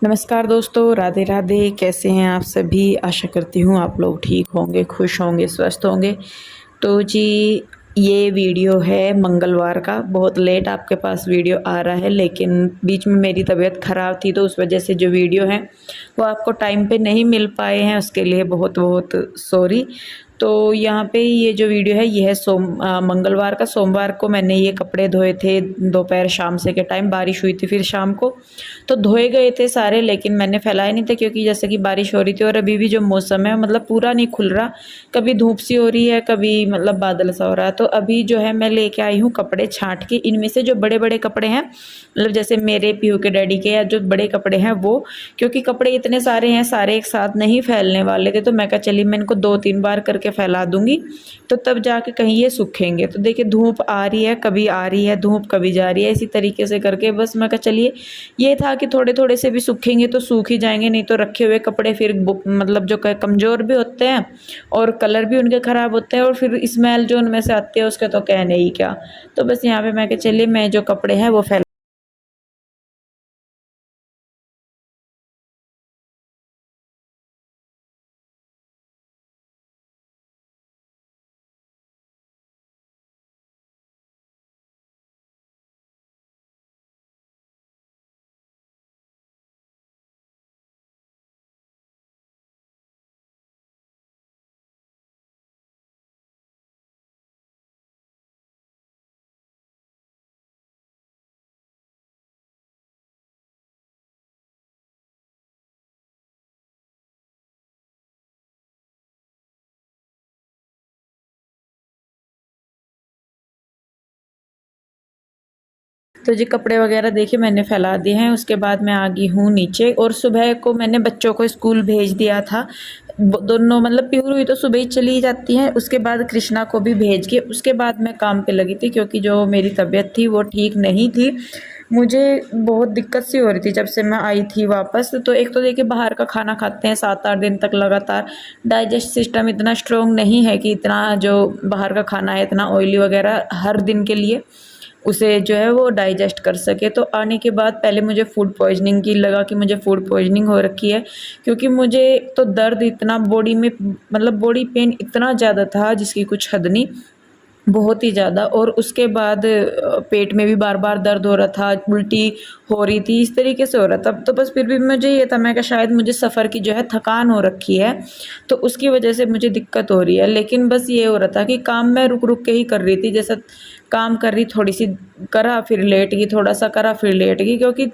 नमस्कार दोस्तों, राधे राधे। कैसे हैं आप सभी? आशा करती हूँ आप लोग ठीक होंगे, खुश होंगे, स्वस्थ होंगे। तो जी, ये वीडियो है मंगलवार का। बहुत लेट आपके पास वीडियो आ रहा है, लेकिन बीच में मेरी तबीयत ख़राब थी, तो उस वजह से जो वीडियो है वो आपको टाइम पे नहीं मिल पाए हैं, उसके लिए बहुत बहुत सॉरी। तो यहाँ पे ये जो वीडियो है ये है मंगलवार का। सोमवार को मैंने ये कपड़े धोए थे, दोपहर शाम से के टाइम बारिश हुई थी, फिर शाम को तो धोए गए थे सारे, लेकिन मैंने फैलाए नहीं थे क्योंकि जैसे कि बारिश हो रही थी और अभी भी जो मौसम है मतलब पूरा नहीं खुल रहा, कभी धूप सी हो रही है, कभी मतलब बादल सा हो रहा है। तो अभी जो है मैं लेके आई हूँ कपड़े छांट के। इनमें से जो बड़े बड़े कपड़े हैं, मतलब जैसे मेरे पीहू के डैडी के, या जो बड़े कपड़े हैं वो, क्योंकि कपड़े इतने सारे हैं, सारे एक साथ नहीं फैलने वाले थे, तो मैं कहा चलिए मैं इनको 2-3 बार करके फैला दूंगी, तो तब जाके कहीं ये सूखेंगे। तो देखिए धूप आ रही है, कभी आ रही है धूप, कभी जा रही है, इसी तरीके से करके बस मैं कहा चलिए, ये था कि थोड़े थोड़े से भी सूखेंगे तो सूख ही जाएंगे, नहीं तो रखे हुए कपड़े फिर मतलब जो कमज़ोर भी होते हैं और कलर भी उनके ख़राब होते हैं, और फिर स्मेल जो उनमें से आती है उसका तो कहने ही क्या। तो बस यहाँ पे मैं कहा चलिए मैं जो कपड़े हैं वो फैला। तो जी कपड़े वगैरह देखिए मैंने फैला दिए हैं। उसके बाद मैं आ गई हूँ नीचे, और सुबह को मैंने बच्चों को स्कूल भेज दिया था। दोनों मतलब पीहू हुई तो सुबह ही चली जाती हैं, उसके बाद कृष्णा को भी भेज के उसके बाद मैं काम पे लगी थी, क्योंकि जो मेरी तबीयत थी वो ठीक नहीं थी। मुझे बहुत दिक्कत सी हो रही थी जब से मैं आई थी वापस। तो एक तो देखिए बाहर का खाना खाते हैं 7-8 दिन तक लगातार, डाइजेस्ट सिस्टम इतना स्ट्रोंग नहीं है कि इतना जो बाहर का खाना है इतना ऑयली वगैरह हर दिन के लिए उसे जो है वो डाइजेस्ट कर सके। तो आने के बाद पहले मुझे फूड पॉइजनिंग की लगा कि मुझे फूड पॉइजनिंग हो रखी है, क्योंकि मुझे तो दर्द इतना बॉडी में, मतलब बॉडी पेन इतना ज़्यादा था जिसकी कुछ हद नहीं, बहुत ही ज़्यादा। और उसके बाद पेट में भी बार बार दर्द हो रहा था, उल्टी हो रही थी, इस तरीके से हो रहा था। तो बस फिर भी मुझे ये था, मैं कहा शायद मुझे सफ़र की जो है थकान हो रखी है, तो उसकी वजह से मुझे दिक्कत हो रही है। लेकिन बस ये हो रहा था कि काम मैं रुक रुक के ही कर रही थी, जैसा काम कर रही थोड़ी सी करा फिर लेट गई, थोड़ा सा करा फिर लेट गई, क्योंकि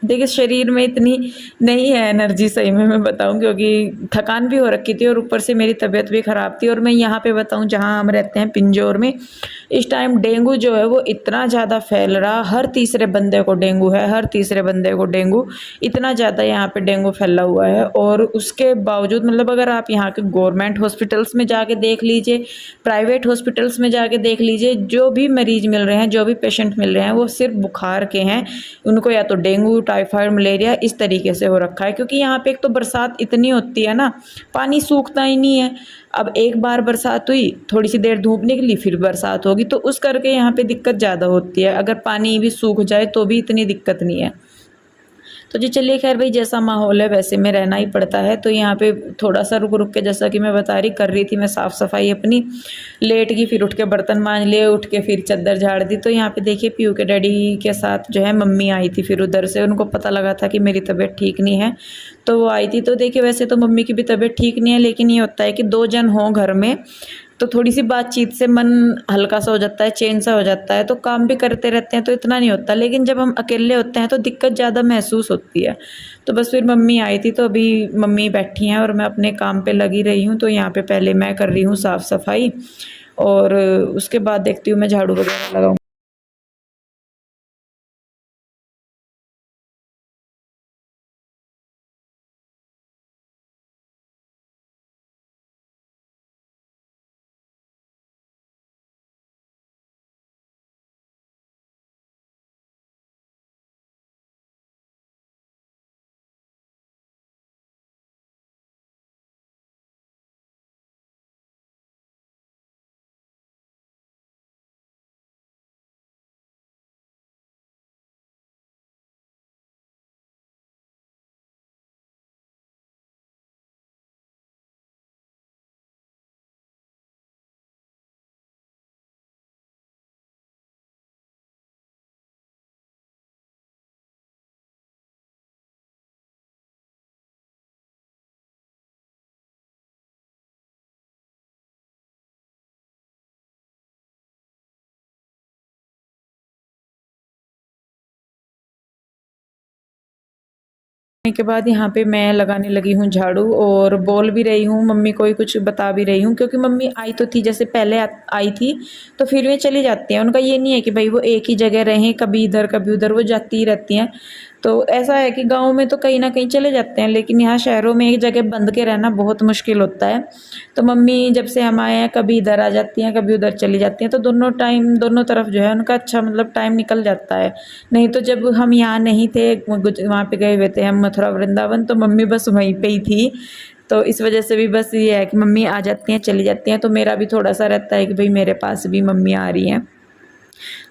देखिए शरीर में इतनी नहीं है एनर्जी, सही में मैं बताऊं, क्योंकि थकान भी हो रखी थी और ऊपर से मेरी तबीयत भी ख़राब थी। और मैं यहाँ पे बताऊं जहाँ हम रहते हैं पिंजौर में, इस टाइम डेंगू जो है वो इतना ज़्यादा फैल रहा, हर तीसरे बंदे को डेंगू है, हर तीसरे बंदे को डेंगू, इतना ज़्यादा यहाँ पे डेंगू फैला हुआ है। और उसके बावजूद मतलब अगर आप यहाँ के गवर्नमेंट हॉस्पिटल्स में जाके देख लीजिए, प्राइवेट हॉस्पिटल्स में जाके देख लीजिए, जो भी मरीज मिल रहे हैं, जो भी पेशेंट मिल रहे हैं, वो सिर्फ बुखार के हैं। उनको या तो डेंगू, टाइफाइड, मलेरिया इस तरीके से हो रखा है, क्योंकि यहाँ पे एक तो बरसात इतनी होती है ना, पानी सूखता ही नहीं है। अब एक बार बरसात हुई, थोड़ी सी देर धूप निकली, फिर बरसात होगी, तो उस करके यहाँ पे दिक्कत ज़्यादा होती है। अगर पानी भी सूख जाए तो भी इतनी दिक्कत नहीं है। तो जी चलिए खैर भाई, जैसा माहौल है वैसे में रहना ही पड़ता है। तो यहाँ पे थोड़ा सा रुक रुक के, जैसा कि मैं बता रही कर रही थी मैं साफ़ सफाई अपनी, लेट गई, फिर उठ के बर्तन मांज लिए, उठ के फिर चादर झाड़ दी। तो यहाँ पे देखिए पीयू के डैडी के साथ जो है मम्मी आई थी, फिर उधर से उनको पता लगा था कि मेरी तबीयत ठीक नहीं है, तो वो आई थी। तो देखिए वैसे तो मम्मी की भी तबीयत ठीक नहीं है, लेकिन ये होता है कि 2 जन हों घर में तो थोड़ी सी बातचीत से मन हल्का सा हो जाता है, चैन सा हो जाता है, तो काम भी करते रहते हैं तो इतना नहीं होता। लेकिन जब हम अकेले होते हैं तो दिक्कत ज़्यादा महसूस होती है। तो बस फिर मम्मी आई थी, तो अभी मम्मी बैठी हैं और मैं अपने काम पे लगी रही हूँ। तो यहाँ पे पहले मैं कर रही हूँ साफ़ सफाई, और उसके बाद देखती हूँ मैं झाड़ू वगैरह लगाऊँ। के बाद यहाँ पे मैं लगाने लगी हूँ झाड़ू और बोल भी रही हूँ मम्मी को ही कुछ बता भी रही हूँ, क्योंकि मम्मी आई तो थी जैसे पहले आई थी तो फिर वे चली जाती हैं। उनका ये नहीं है कि भाई वो एक ही जगह रहें, कभी इधर कभी उधर, वो जाती ही रहती हैं। तो ऐसा है कि गाँव में तो कहीं ना कहीं चले जाते हैं, लेकिन यहाँ शहरों में एक जगह बंद के रहना बहुत मुश्किल होता है। तो मम्मी जब से हम आए हैं कभी इधर आ जाती हैं कभी उधर चली जाती हैं, तो दोनों तरफ जो है उनका अच्छा मतलब टाइम निकल जाता है। नहीं तो जब हम यहाँ नहीं थे, वहाँ पे गए हुए थे हम मथुरा वृंदावन, तो मम्मी बस वहीं पे ही थी। तो इस वजह से भी बस ये है कि मम्मी आ जाती हैं चली जाती हैं, तो मेरा भी थोड़ा सा रहता है कि भाई मेरे पास भी मम्मी आ रही हैं।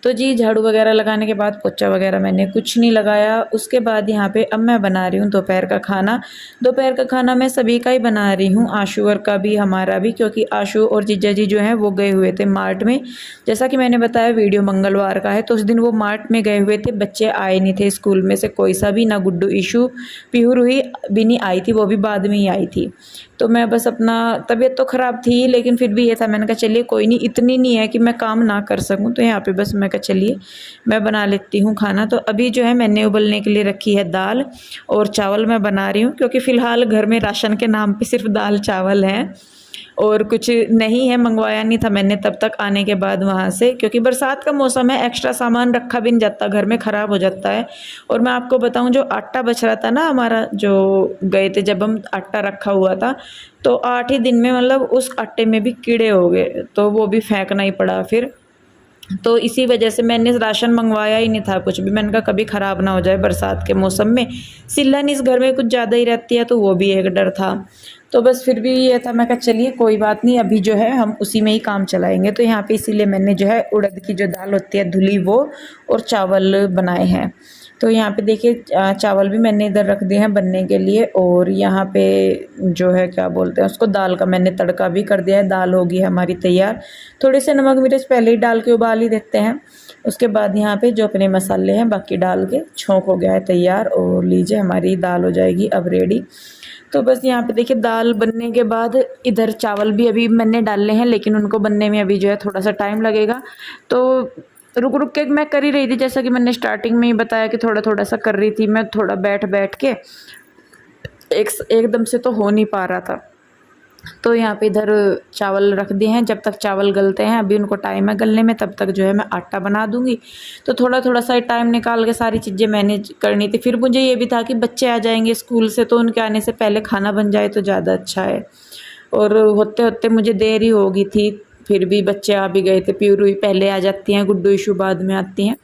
तो जी झाड़ू वगैरह लगाने के बाद पोछा वगैरह मैंने कुछ नहीं लगाया। उसके बाद यहाँ पे अब मैं बना रही हूँ दोपहर का खाना। दोपहर का खाना मैं सभी का ही बना रही हूँ, आशु और का भी, हमारा भी, क्योंकि आशु और जीजा जी जो हैं वो गए हुए थे मार्ट में। जैसा कि मैंने बताया वीडियो मंगलवार का है, तो उस दिन वो मार्ट में गए हुए थे, बच्चे आए नहीं थे स्कूल में से कोई सा भी, ना गुड्डू इशू, पीहू रूही भी नहीं आई थी, वो भी बाद में ही आई थी। तो मैं बस अपना, तबीयत तो ख़राब थी लेकिन फिर भी ये था, मैंने कहा चलिए कोई नहीं, इतनी नहीं है कि मैं काम ना कर सकूं, तो यहाँ पे बस मैं कहा चलिए मैं बना लेती हूँ खाना। तो अभी जो है मैंने उबलने के लिए रखी है दाल और चावल मैं बना रही हूँ, क्योंकि फ़िलहाल घर में राशन के नाम पे सिर्फ दाल चावल हैं और कुछ नहीं है, मंगवाया नहीं था मैंने तब तक आने के बाद वहाँ से, क्योंकि बरसात का मौसम है, एक्स्ट्रा सामान रखा भी नहीं जाता घर में, ख़राब हो जाता है। और मैं आपको बताऊँ, जो आटा बच रहा था ना हमारा, जो गए थे जब हम, आटा रखा हुआ था, तो 8 ही दिन में मतलब उस आटे में भी कीड़े हो गए, तो वो भी फेंकना ही पड़ा फिर। तो इसी वजह से मैंने राशन मंगवाया ही नहीं था कुछ भी, मैंने कहा कभी ख़राब ना हो जाए बरसात के मौसम में। सिलन इस घर में कुछ ज़्यादा ही रहती है, तो वो भी एक डर था। तो बस फिर भी ये था, मैं कहा चलिए कोई बात नहीं, अभी जो है हम उसी में ही काम चलाएंगे। तो यहाँ पे इसीलिए मैंने जो है उड़द की जो दाल होती है धुली, वो और चावल बनाए हैं। तो यहाँ पे देखिए चावल भी मैंने इधर रख दिए हैं बनने के लिए, और यहाँ पे जो है क्या बोलते हैं उसको, दाल का मैंने तड़का भी कर दिया है, दाल होगी हमारी तैयार। थोड़े से नमक मिर्च पहले ही डाल के उबाल ही देते हैं। उसके बाद यहाँ पे जो अपने मसाले हैं बाकी डाल के छोंक हो गया है तैयार, और लीजिए हमारी दाल हो जाएगी अब रेडी। तो बस यहाँ पे देखिए दाल बनने के बाद इधर चावल भी अभी मैंने डाले हैं, लेकिन उनको बनने में अभी जो है थोड़ा सा टाइम लगेगा। तो रुक रुक के मैं कर ही रही थी, जैसा कि मैंने स्टार्टिंग में ही बताया कि थोड़ा थोड़ा सा कर रही थी मैं, थोड़ा बैठ बैठ के, एकदम से तो हो नहीं पा रहा था। तो यहाँ पे इधर चावल रख दिए हैं, जब तक चावल गलते हैं, अभी उनको टाइम है गलने में, तब तक जो है मैं आटा बना दूंगी। तो थोड़ा थोड़ा सा टाइम निकाल के सारी चीज़ें मैनेज करनी थी। फिर मुझे ये भी था कि बच्चे आ जाएंगे स्कूल से, तो उनके आने से पहले खाना बन जाए तो ज़्यादा अच्छा है। और होते होते मुझे देर ही हो गई थी, फिर भी बच्चे आ भी गए थे, प्यूरू पहले आ जाती हैं, गुड्डू इशू बाद में आती हैं।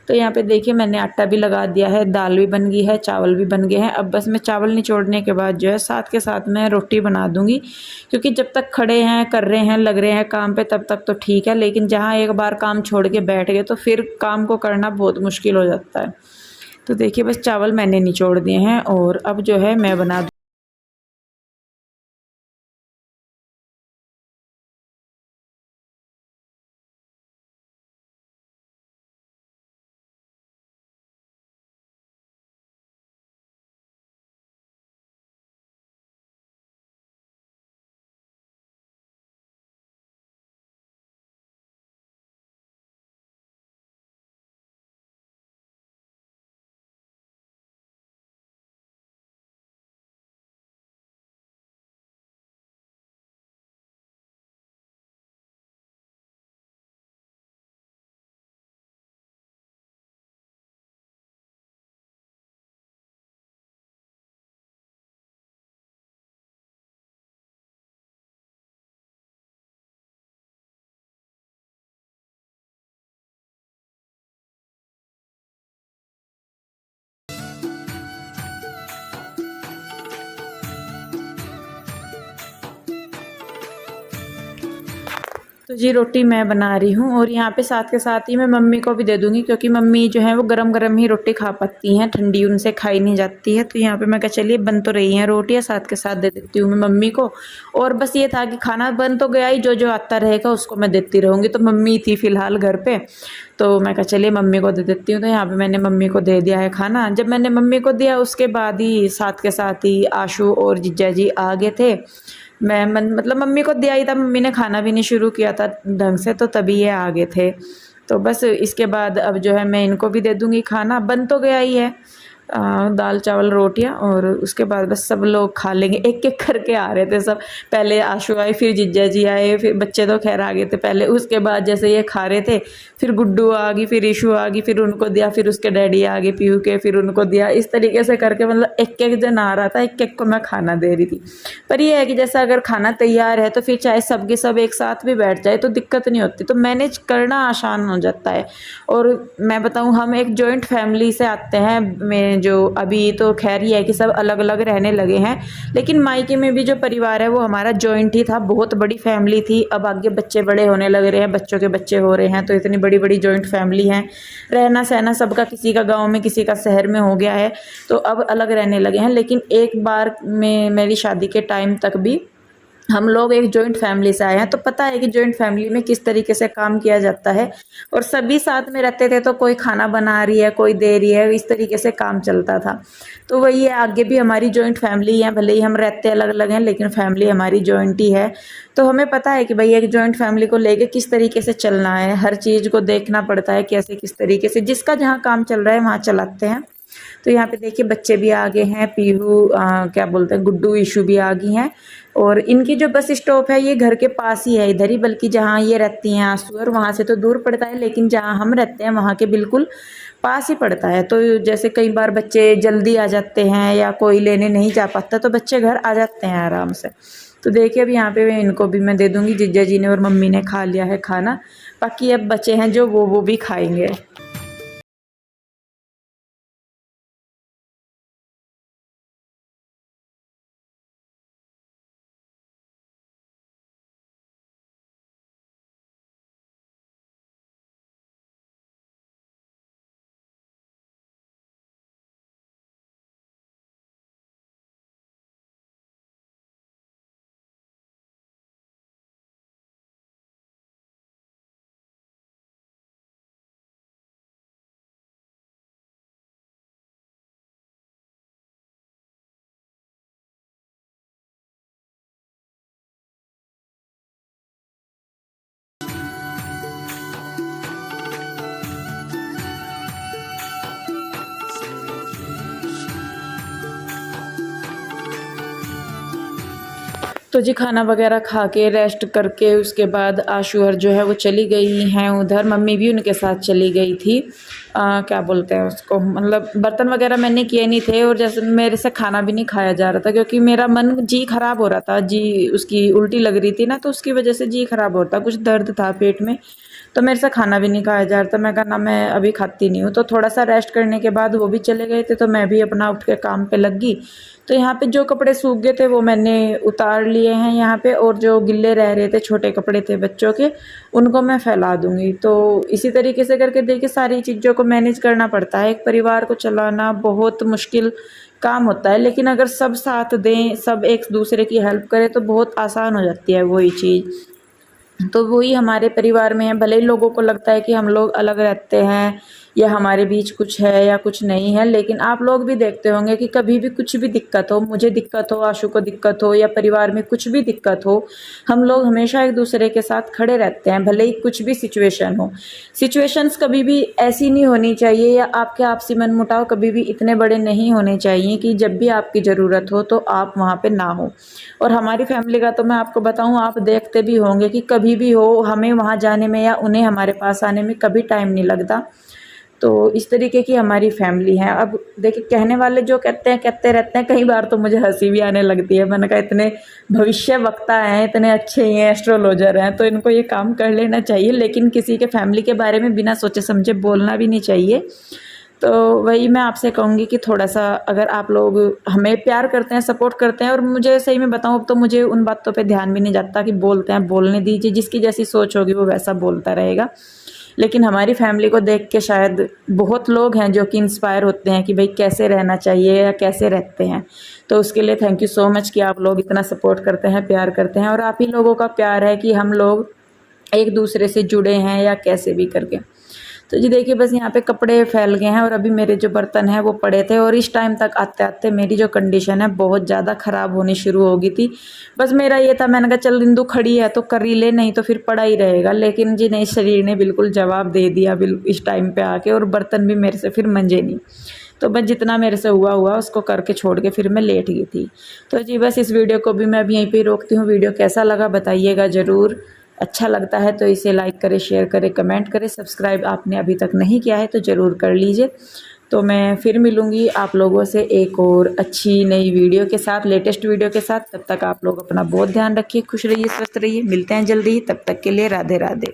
तो यहाँ पे देखिए मैंने आटा भी लगा दिया है, दाल भी बन गई है, चावल भी बन गए हैं। अब बस मैं चावल निचोड़ने के बाद जो है साथ के साथ मैं रोटी बना दूंगी, क्योंकि जब तक खड़े हैं, कर रहे हैं, लग रहे हैं काम पे, तब तक तो ठीक है, लेकिन जहाँ एक बार काम छोड़ के बैठ गए तो फिर काम को करना बहुत मुश्किल हो जाता है। तो देखिए बस चावल मैंने निचोड़ दिए हैं और अब जो है मैं बना तो जी रोटी मैं बना रही हूँ, और यहाँ पे साथ के साथ ही मैं मम्मी को भी दे दूँगी, क्योंकि मम्मी जो है वो गरम गरम ही रोटी खा पाती हैं, ठंडी उनसे खाई नहीं जाती है। तो यहाँ पे मैं कहा चलिए बन तो रही हैं रोटियाँ, साथ के साथ दे देती हूँ मैं मम्मी को। और बस ये था कि खाना बन तो गया ही, जो जो आता रहेगा उसको मैं देती रहूँगी। तो मम्मी थी फ़िलहाल घर पे, तो मैं कहा चलिए मम्मी को दे देती हूँ। तो यहाँ पे मैंने मम्मी को दे दिया है खाना। जब मैंने मम्मी को दिया उसके बाद ही साथ के साथ ही आशू और जीजा जी आ गए थे। मतलब मम्मी को दिया ही था, मम्मी ने खाना भी नहीं शुरू किया था ढंग से, तो तभी ये आ गए थे। तो बस इसके बाद अब जो है मैं इनको भी दे दूँगी खाना, बन तो गया ही है। दाल चावल रोटियां, और उसके बाद बस सब लोग खा लेंगे। एक एक करके आ रहे थे सब, पहले आशु आए, फिर जीजा जी आए, फिर बच्चे तो खैर आ गए थे पहले। उसके बाद जैसे ये खा रहे थे, फिर गुड्डू आ गई, फिर ईशु आ गई, फिर उनको दिया, फिर उसके डैडी आ गए पीयू के, फिर उनको दिया। इस तरीके से करके मतलब एक एक जन आ रहा था, एक एक को मैं खाना दे रही थी। पर ये है कि जैसा अगर खाना तैयार है तो फिर चाहे सबके सब एक साथ भी बैठ जाए तो दिक्कत नहीं होती, तो मैनेज करना आसान हो जाता है। और मैं बताऊं, हम एक जॉइंट फैमिली से आते हैं, मैं जो अभी तो खैर ये है कि सब अलग अलग रहने लगे हैं, लेकिन मायके में भी जो परिवार है वो हमारा जॉइंट ही था, बहुत बड़ी फैमिली थी। अब आगे बच्चे बड़े होने लग रहे हैं, बच्चों के बच्चे हो रहे हैं, तो इतनी बड़ी बड़ी जॉइंट फैमिली है, रहना सहना सबका किसी का गाँव में किसी का शहर में हो गया है, तो अब अलग रहने लगे हैं। लेकिन एक बार में मेरी शादी के टाइम तक भी हम लोग एक जॉइंट फैमिली से आए हैं, तो पता है कि जॉइंट फैमिली में किस तरीके से काम किया जाता है, और सभी साथ में रहते थे, तो कोई खाना बना रही है, कोई दे रही है, इस तरीके से काम चलता था। तो वही है, आगे भी हमारी जॉइंट फैमिली है, भले ही हम रहते अलग अलग हैं लेकिन फैमिली हमारी जॉइंट ही है। तो हमें पता है कि भाई एक जॉइंट फैमिली को लेके किस तरीके से चलना है, हर चीज़ को देखना पड़ता है, कैसे किस तरीके से जिसका जहाँ काम चल रहा है वहाँ चलाते हैं। तो यहाँ पे देखिए बच्चे भी आ गए हैं, पीहू क्या बोलते हैं, गुड्डू ईशू भी आ गई हैं, और इनकी जो बस स्टॉप है ये घर के पास ही है इधर ही, बल्कि जहाँ ये रहती हैं आंसू, और वहाँ से तो दूर पड़ता है, लेकिन जहाँ हम रहते हैं वहाँ के बिल्कुल पास ही पड़ता है। तो जैसे कई बार बच्चे जल्दी आ जाते हैं या कोई लेने नहीं जा पाता, तो बच्चे घर आ जाते हैं आराम से। तो देखिए अब यहाँ पे इनको भी मैं दे दूँगी, जीजा जी ने और मम्मी ने खा लिया है खाना, बाकी अब बच्चे हैं जो वो भी खाएंगे। तो जी खाना वगैरह खा के रेस्ट करके उसके बाद आशूहर जो है वो चली गई हैं उधर, मम्मी भी उनके साथ चली गई थी। क्या बोलते हैं उसको, मतलब बर्तन वगैरह मैंने किए नहीं थे, और जैसे मेरे से खाना भी नहीं खाया जा रहा था क्योंकि मेरा मन जी खराब हो रहा था, जी उसकी उल्टी लग रही थी ना, तो उसकी वजह से जी खराब हो रहा था, कुछ दर्द था पेट में, तो मेरे से खाना भी नहीं खाया जा रहा था। मैं कहा ना मैं अभी खाती नहीं हूँ, तो थोड़ा सा रेस्ट करने के बाद वो भी चले गए थे, तो मैं भी अपना उठ के काम पे लग गई। तो यहाँ पे जो कपड़े सूख गए थे वो मैंने उतार लिए हैं यहाँ पे, और जो गिल्ले रह रहे थे छोटे कपड़े थे बच्चों के, उनको मैं फैला दूंगी। तो इसी तरीके से करके देखिए सारी चीज़ों को मैनेज करना पड़ता है, एक परिवार को चलाना बहुत मुश्किल काम होता है, लेकिन अगर सब साथ दें, सब एक दूसरे की हेल्प करें तो बहुत आसान हो जाती है वही चीज़। तो वही हमारे परिवार में है, भले ही लोगों को लगता है कि हम लोग अलग रहते हैं या हमारे बीच कुछ है या कुछ नहीं है, लेकिन आप लोग भी देखते होंगे कि कभी भी कुछ भी दिक्कत हो, मुझे दिक्कत हो, आशु को दिक्कत हो, या परिवार में कुछ भी दिक्कत हो, हम लोग हमेशा एक दूसरे के साथ खड़े रहते हैं, भले ही कुछ भी सिचुएशन हो। सिचुएशंस कभी भी ऐसी नहीं होनी चाहिए, या आपके आपसी मनमुटाव कभी भी इतने बड़े नहीं होने चाहिए कि जब भी आपकी ज़रूरत हो तो आप वहाँ पे ना हो। और हमारी फैमिली का तो मैं आपको बताऊँ, आप देखते भी होंगे कि कभी भी हो हमें वहाँ जाने में या उन्हें हमारे पास आने में कभी टाइम नहीं लगता। तो इस तरीके की हमारी फैमिली है। अब देखिए कहने वाले जो कहते हैं कहते रहते हैं, कई बार तो मुझे हंसी भी आने लगती है। मैंने कहा इतने भविष्य वक्ता हैं, इतने अच्छे हैं, एस्ट्रोलॉजर हैं, तो इनको ये काम कर लेना चाहिए, लेकिन किसी के फैमिली के बारे में बिना सोचे समझे बोलना भी नहीं चाहिए। तो वही मैं आपसे कहूँगी कि थोड़ा सा अगर आप लोग हमें प्यार करते हैं, सपोर्ट करते हैं, और मुझे सही में बताऊँ अब तो मुझे उन बातों पे ध्यान भी नहीं जाता कि बोलते हैं, बोलने दीजिए, जिसकी जैसी सोच होगी वो वैसा बोलता रहेगा। लेकिन हमारी फैमिली को देख के शायद बहुत लोग हैं जो कि इंस्पायर होते हैं कि भाई कैसे रहना चाहिए या कैसे रहते हैं। तो उसके लिए थैंक यू सो मच कि आप लोग इतना सपोर्ट करते हैं, प्यार करते हैं, और आप ही लोगों का प्यार है कि हम लोग एक दूसरे से जुड़े हैं या कैसे भी करके। तो जी देखिए बस यहाँ पे कपड़े फैल गए हैं, और अभी मेरे जो बर्तन हैं वो पड़े थे, और इस टाइम तक आते आते मेरी जो कंडीशन है बहुत ज़्यादा ख़राब होनी शुरू हो गई थी। बस मेरा ये था, मैंने कहा चल इंदु खड़ी है तो कर ही ले, नहीं तो फिर पड़ा ही रहेगा। लेकिन जी नहीं, शरीर ने बिल्कुल जवाब दे दिया इस टाइम पे आके, और बर्तन भी मेरे से फिर मंजे नहीं। तो बस जितना मेरे से हुआ उसको करके छोड़ के फिर मैं लेट गई थी। तो जी बस इस वीडियो को भी मैं अब यहीं पे रोकती हूँ। वीडियो कैसा लगा बताइएगा ज़रूर। अच्छा लगता है तो इसे लाइक करें, शेयर करें, कमेंट करें। सब्सक्राइब आपने अभी तक नहीं किया है तो ज़रूर कर लीजिए। तो मैं फिर मिलूँगी आप लोगों से एक और अच्छी नई वीडियो के साथ, लेटेस्ट वीडियो के साथ। तब तक आप लोग अपना बहुत ध्यान रखिए, खुश रहिए, स्वस्थ रहिए। मिलते हैं जल्दी ही, तब तक के लिए राधे राधे।